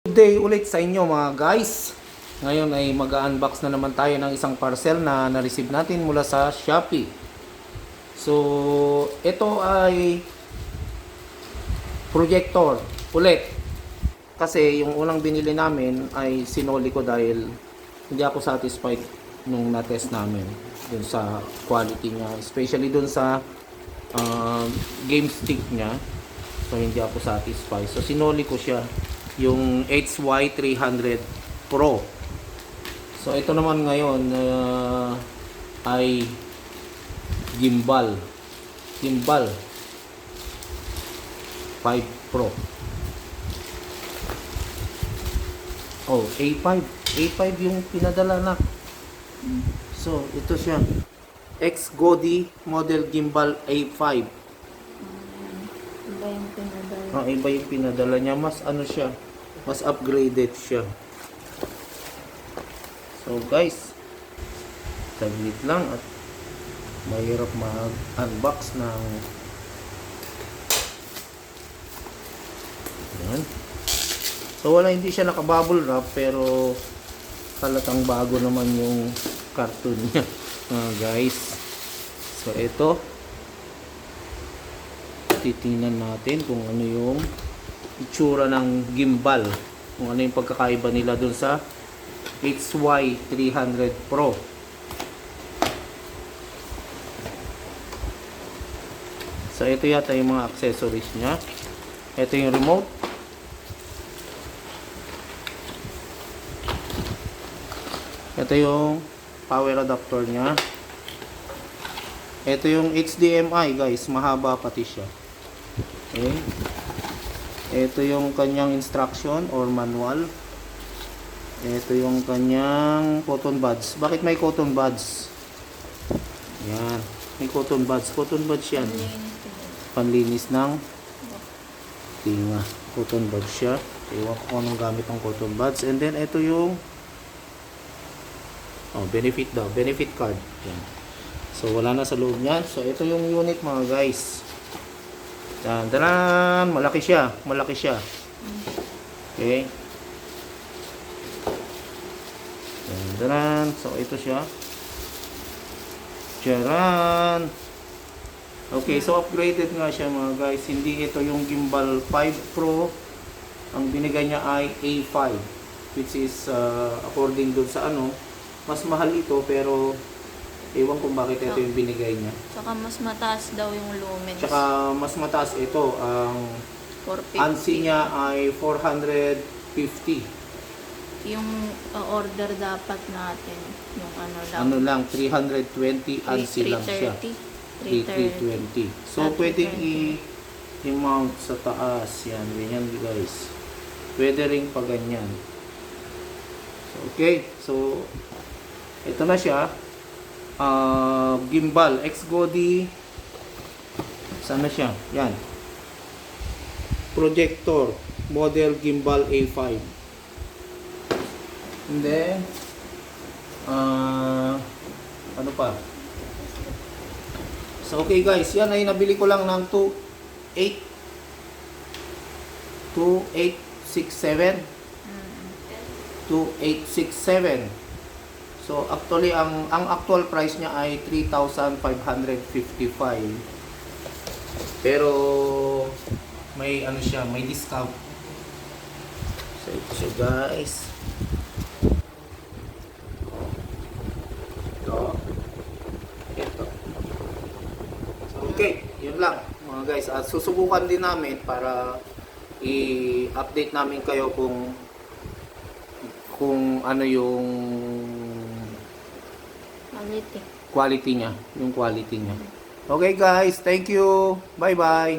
Good day ulit sa inyo mga guys. Ngayon ay mag-unbox na naman tayo ng isang parcel na na-receive natin mula sa Shopee. So, ito ay projector ulit. Kasi yung unang binili namin ay sinoli ko dahil hindi ako satisfied nung na-test namin dun sa quality niya. Especially dun sa game stick niya. So, hindi ako satisfied. So, sinoli ko siya. Yung HY300 Pro. So ito naman ngayon ay gimbal 5 Pro. Oh, A5 yung pinadala na. So ito siya, X-Godi model gimbal A5. Iba yung pinadala. Iba yung pinadala niya, mas ano siya, mas upgraded siya. So guys, saglit lang at mahirap mag-unbox ng yan. So wala, hindi siya naka-bubble wrap pero halatang bago naman yung cartoon niya guys. So ito, titingnan natin kung ano yung itsura ng gimbal, kung ano yung pagkakaiba nila dun sa HY300 Pro. So ito yata yung mga accessories nya. Ito yung remote, ito yung power adapter nya, ito yung HDMI guys, mahaba pati siya. Okay. Ito yung kanyang instruction or manual. Ito yung kanyang cotton buds. Bakit may cotton buds? Yan. May cotton buds. Cotton buds yan. Panlinis ng tinga. Cotton buds siya. Ewan ko kung anong gamit ng cotton buds. And then ito yung benefit daw. Benefit card. Yan. So wala na sa loob niyan. So ito yung unit mga guys. Dandanan, malaki siya. Okay. Dandanan. So ito siya. Charan. Okay, so upgraded nga siya mga guys. Hindi ito yung gimbal 5 Pro. Ang binigay niya ay A5, which is according dun sa mas mahal ito pero ewan kung bakit ito yung binigay niya. Tsaka mas mataas daw yung lumens. Tsaka mas mataas ito. Ang 450. ANSI niya ay 450. Yung order dapat natin, yung Ano lang, 320 ANSI lang siya. 320. So, pwedeng i-mount sa taas. Yan, ganyan guys. Pwede rin pa ganyan. So, okay. So, ito na siya. Gimbal X-Godi, sana siya, yan, projector model gimbal A5. And then ano pa, so okay guys, yan ay nabili ko lang ng 2867. So actually ang actual price niya ay 3,555. Pero may siya, may discount. So ito siya guys. Ito. So okay, yun lang mga guys. At susubukan din namin para i-update namin kayo kung ano yung quality niya, Okay guys, thank you. Bye bye.